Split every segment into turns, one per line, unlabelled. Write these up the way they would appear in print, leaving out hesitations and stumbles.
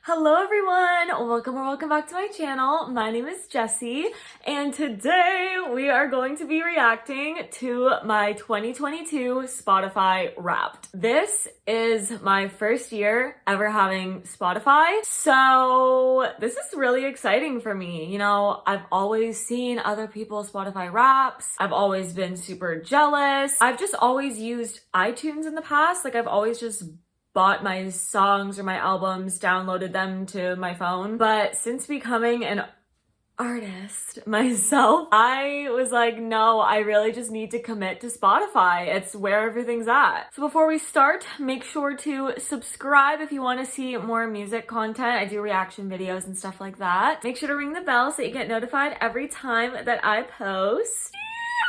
Hello everyone, welcome or welcome back to my channel. My name is Jessie and today we are going to be reacting to my 2022 Spotify Wrapped. This is my first year ever having Spotify, so this is really exciting for me. You know, I've always seen other people's Spotify Wraps. I've always been super jealous. I've just always used iTunes in the past. Like I've always just bought my songs or my albums, downloaded them to my phone. But since becoming an artist myself, I was like, no, I really just need to commit to Spotify. It's where everything's at. So before we start, make sure to subscribe if you want to see more music content. I do reaction videos and stuff like that. Make sure to ring the bell so you get notified every time that I post.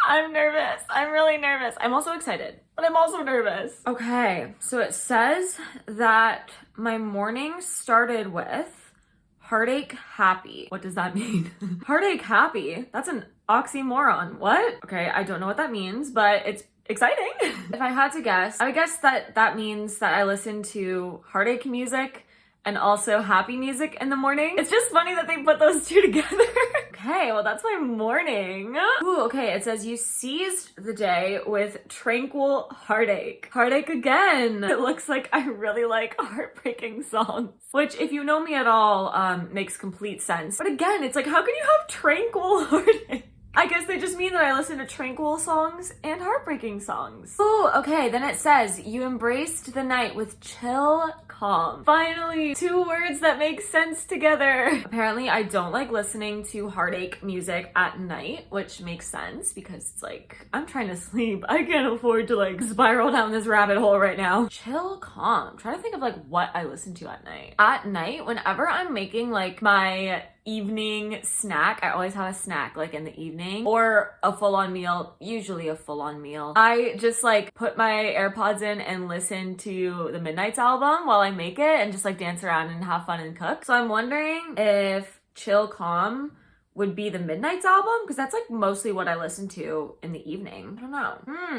I'm nervous. I'm really nervous. I'm also excited, but I'm also nervous. Okay, so it says that my morning started with heartache happy. What does that mean? Heartache happy? That's an oxymoron. What? Okay, I don't know what that means, but it's exciting. If I had to guess, I would guess that means that I listen to heartache music and also happy music in the morning. It's just funny that they put those two together. Okay, well that's my morning. Ooh, okay, it says you seized the day with tranquil heartache. Heartache again. It looks like I really like heartbreaking songs, which if you know me at all, makes complete sense. But again, it's like, how can you have tranquil heartache? I guess they just mean that I listen to tranquil songs and heartbreaking songs. Oh, okay, then it says, you embraced the night with chill calm. Finally, two words that make sense together. Apparently, I don't like listening to heartache music at night, which makes sense because it's like, I'm trying to sleep. I can't afford to like spiral down this rabbit hole right now. Chill calm. I'm trying to think of like what I listen to at night. At night, whenever I'm making like my evening snack, I always have a snack like in the evening or a full-on meal, usually a full-on meal. I just like put my AirPods in and listen to the Midnight's album while I make it and just like dance around and have fun and cook. So I'm wondering if Chill Calm would be the Midnight's album because that's like mostly what I listen to in the evening. I don't know.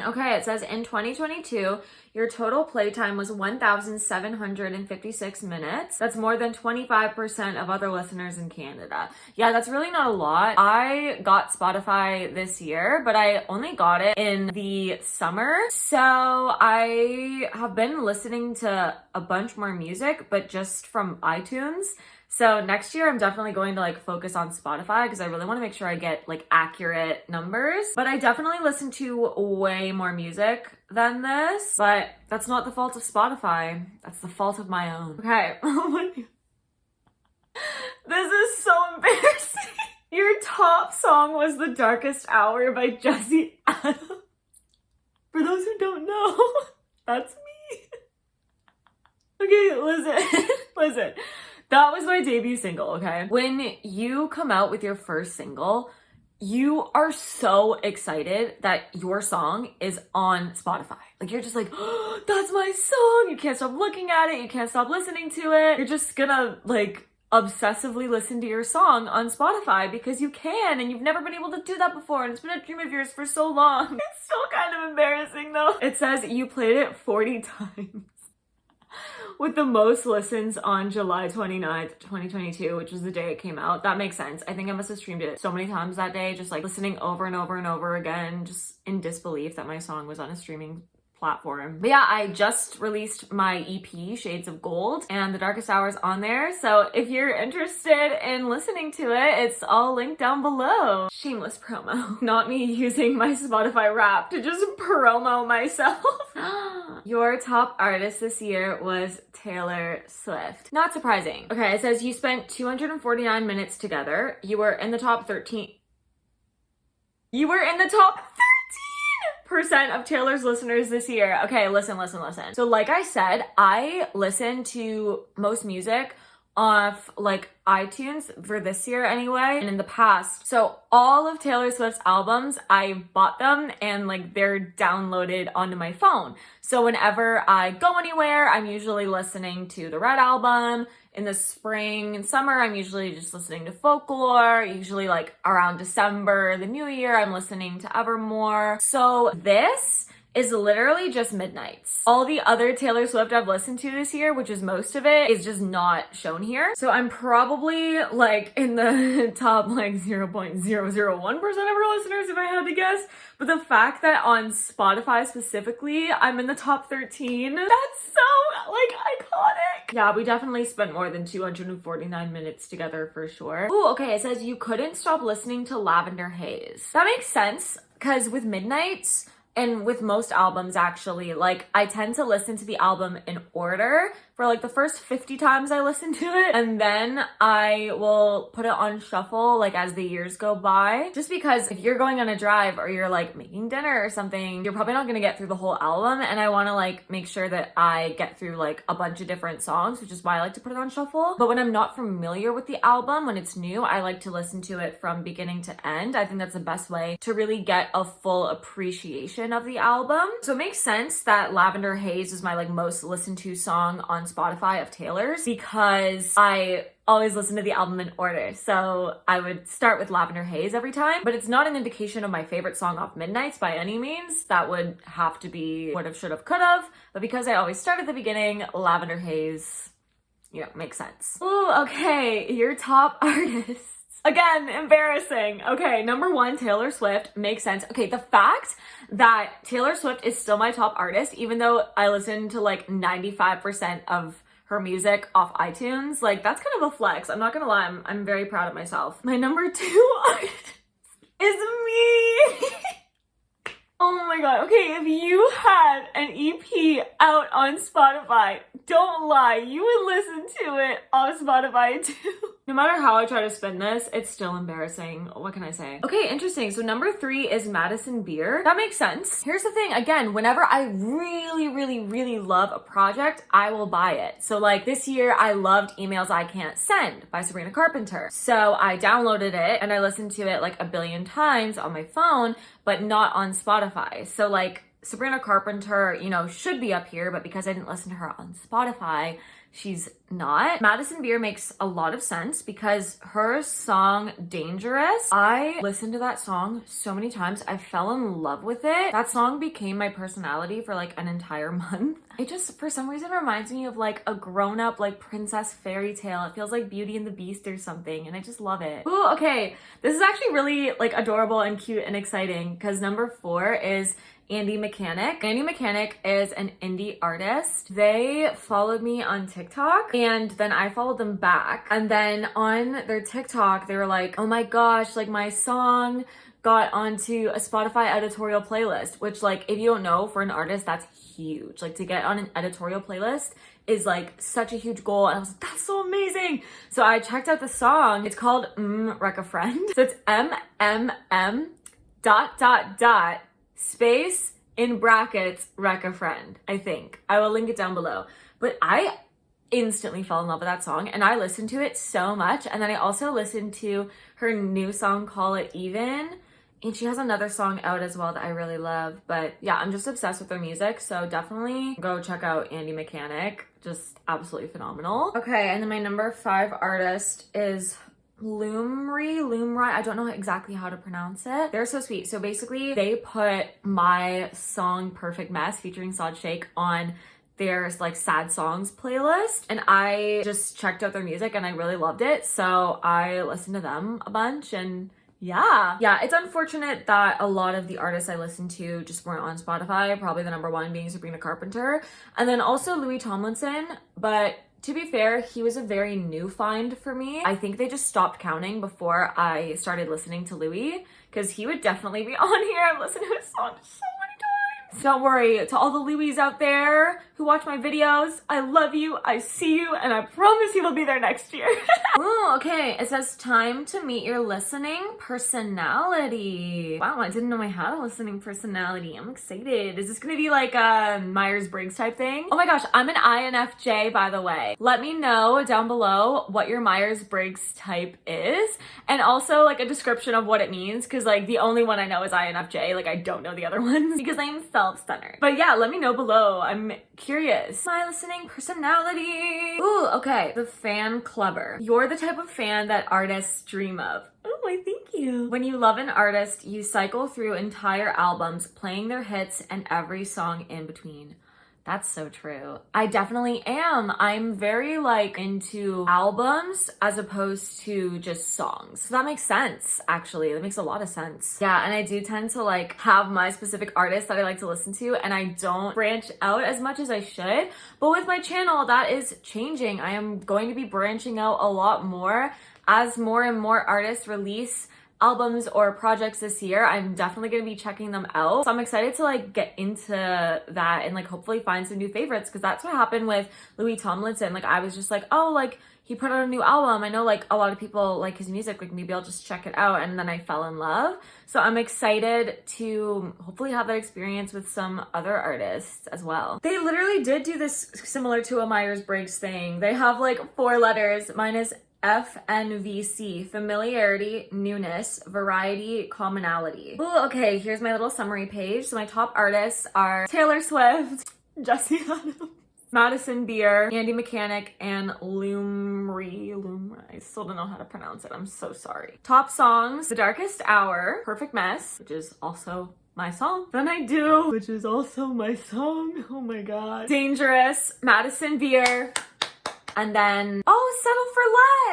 Okay, it says in 2022, your total playtime was 1,756 minutes. That's more than 25% of other listeners in Canada. Yeah, that's really not a lot. I got Spotify this year, but I only got it in the summer. So I have been listening to a bunch more music, but just from iTunes. So next year, I'm definitely going to like focus on Spotify because I really want to make sure I get like accurate numbers. But I definitely listen to way more music than this, but that's not the fault of Spotify. That's the fault of my own. Okay. This is so embarrassing. Your top song was The Darkest Hour by Jessie Adams. For those who don't know, that's me. Okay, listen. That was my debut single, okay? When you come out with your first single, you are so excited that your song is on Spotify. Like you're just like, oh, that's my song. You can't stop looking at it. You can't stop listening to it. You're just gonna like obsessively listen to your song on Spotify because you can and you've never been able to do that before and it's been a dream of yours for so long. It's still kind of embarrassing though. It says you played it 40 times. With the most listens on July 29th, 2022, which was the day it came out. That makes sense. I think I must have streamed it so many times that day, just like listening over and over and over again, just in disbelief that my song was on a streaming platform. But yeah, I just released my EP, Shades of Gold, and The Darkest Hour's on there. So if you're interested in listening to it, it's all linked down below. Shameless promo. Not me using my Spotify Wrap to just promo myself. Your top artist this year was Taylor Swift. Not surprising. Okay, it says you spent 249 minutes together. You were in the top 13. You were in the top 13% of Taylor's listeners this year. Okay, listen. So like I said, I listen to most music off like iTunes for this year anyway, and in the past. So all of Taylor Swift's albums, I bought them and like they're downloaded onto my phone. So whenever I go anywhere, I'm usually listening to the Red album. In the spring and summer, I'm usually just listening to Folklore. Usually like around December, the new year, I'm listening to Evermore. So this is literally just Midnights. All the other Taylor Swift I've listened to this year, which is most of it, is just not shown here. So I'm probably like in the top like 0.001% of her listeners if I had to guess. But the fact that on Spotify specifically, I'm in the top 13, that's so like iconic. Yeah, we definitely spent more than 249 minutes together for sure. Ooh, okay, it says you couldn't stop listening to Lavender Haze. That makes sense, because with Midnights, and with most albums actually, like I tend to listen to the album in order for like the first 50 times I listen to it, and then I will put it on shuffle like as the years go by, just because if you're going on a drive or you're like making dinner or something, you're probably not gonna get through the whole album, and I want to like make sure that I get through like a bunch of different songs, which is why I like to put it on shuffle. But when I'm not familiar with the album, when it's new, I like to listen to it from beginning to end. I think that's the best way to really get a full appreciation of the album. So it makes sense that Lavender Haze is my like most listened to song on Spotify of Taylor's, because I always listen to the album in order. So I would start with Lavender Haze every time, but it's not an indication of my favorite song off Midnights by any means. That would have to be would've, should've, could've. But because I always start at the beginning, Lavender Haze, you know, makes sense. Ooh, okay, your top artists. Again, embarrassing. Okay, number 1, Taylor Swift. Makes sense. Okay, the fact that Taylor Swift is still my top artist, even though I listen to like 95% of her music off iTunes, like that's kind of a flex. I'm not gonna lie, I'm very proud of myself. My number 2 artist is me. Oh my god. Okay, if you had an EP out on Spotify, don't lie, you would listen to it on Spotify too. No matter how I try to spin this, it's still embarrassing. What can I say? Okay, interesting. So number 3 is Madison Beer. That makes sense. Here's the thing, again, whenever I really love a project, I will buy it. So like this year, I loved Emails I Can't Send by Sabrina Carpenter. So I downloaded it and I listened to it like a billion times on my phone, but not on Spotify. So like Sabrina Carpenter, you know, should be up here, but because I didn't listen to her on Spotify, she's not. Madison Beer makes a lot of sense because her song Dangerous, I listened to that song so many times. I fell in love with it. That song became my personality for like an entire month. It just, for some reason, reminds me of like a grown-up like princess fairy tale. It feels like Beauty and the Beast or something, and I just love it. Ooh, okay. This is actually really like adorable and cute and exciting because number 4 is Andy Mechanic. Andy Mechanic is an indie artist. They followed me on TikTok and then I followed them back. And then on their TikTok, they were like, oh my gosh, like my song got onto a Spotify editorial playlist, which like, if you don't know, for an artist, that's huge. Like to get on an editorial playlist is like such a huge goal. And I was like, that's so amazing. So I checked out the song. It's called Wreck a Friend. So it's MMM ... space in brackets Wreck a Friend, I think. I will link it down below. But I instantly fell in love with that song and I listened to it so much. And then I also listened to her new song, Call It Even. And she has another song out as well that I really love. But yeah, I'm just obsessed with her music. So definitely go check out Andy Mechanic. Just absolutely phenomenal. Okay, and then my number 5 artist is Lumri, I don't know exactly how to pronounce it. They're so sweet. So basically they put my song Perfect Mess featuring Sod Shake on their like sad songs playlist, and I just checked out their music and I really loved it. So I listened to them a bunch, and yeah, it's unfortunate that a lot of the artists I listened to just weren't on Spotify, probably the number 1 being Sabrina Carpenter, and then also Louis Tomlinson, but to be fair, he was a very new find for me. I think they just stopped counting before I started listening to Louis, because he would definitely be on here. I've listened to his song so many times. Don't worry, to all the Louis out there who watch my videos, I love you, I see you, and I promise you will be there next year. Ooh, okay, it says time to meet your listening personality. Wow, I didn't know I had a listening personality. I'm excited. Is this gonna be like a Myers-Briggs type thing? Oh my gosh, I'm an INFJ, by the way. Let me know down below what your Myers-Briggs type is, and also like a description of what it means, because like the only one I know is INFJ. Like I don't know the other ones because I'm self-centered. But yeah, let me know below. I'm curious. My listening personality. Ooh, okay. The fan clubber. You're the type of fan that artists dream of. Ooh. why thank you. When you love an artist, you cycle through entire albums, playing their hits and every song in between. That's so true. I definitely am. I'm very like into albums as opposed to just songs. So that makes sense, actually. That makes a lot of sense. Yeah, and I do tend to like have my specific artists that I like to listen to, and I don't branch out as much as I should. But with my channel, that is changing. I am going to be branching out a lot more as more and more artists release albums or projects this year. I'm definitely going to be checking them out. So I'm excited to like get into that and like hopefully find some new favorites, because that's what happened with Louis Tomlinson. Like I was just like, oh, like he put out a new album. I know like a lot of people like his music, like maybe I'll just check it out. And then I fell in love. So I'm excited to hopefully have that experience with some other artists as well. They literally did do this similar to a Myers-Briggs thing. They have like 4 letters. Mine is FNVC, familiarity, newness, variety, commonality. Oh, okay, here's my little summary page. So my top artists are Taylor Swift, Jesse Adams, Madison Beer, Andy Mechanic, and Lumri. I still don't know how to pronounce it. I'm so sorry. Top songs: The Darkest Hour, Perfect Mess, which is also my song. Then I Do, which is also my song. Oh my god. Dangerous, Madison Beer. And then, oh, Settle for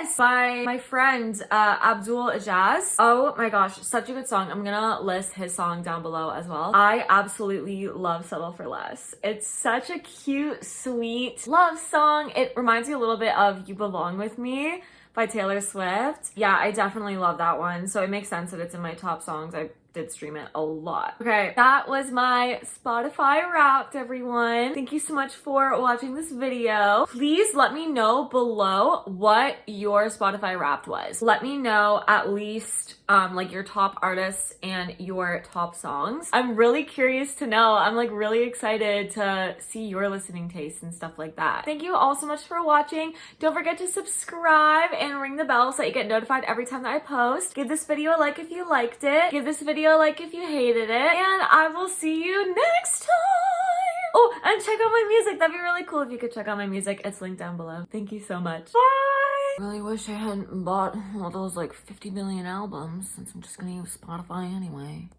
Less by my friend, Abdul Ajaz. Oh my gosh, such a good song. I'm gonna list his song down below as well. I absolutely love Settle for Less. It's such a cute, sweet love song. It reminds me a little bit of You Belong With Me by Taylor Swift. Yeah, I definitely love that one. So it makes sense that it's in my top songs. I did stream it a lot. Okay, that was my Spotify Wrapped, everyone. Thank you so much for watching this video. Please let me know below what your Spotify Wrapped was. Let me know at least like your top artists and your top songs. I'm really curious to know. I'm like really excited to see your listening tastes and stuff like that. Thank you all so much for watching. Don't forget to subscribe and ring the bell so that you get notified every time that I post. Give this video a like if you liked it. Give this video a like if you hated it. And I will see you next time. Oh, and check out my music. That'd be really cool if you could check out my music. It's linked down below. Thank you so much. Bye! Really wish I hadn't bought all those like 50 million albums, since I'm just gonna use Spotify anyway.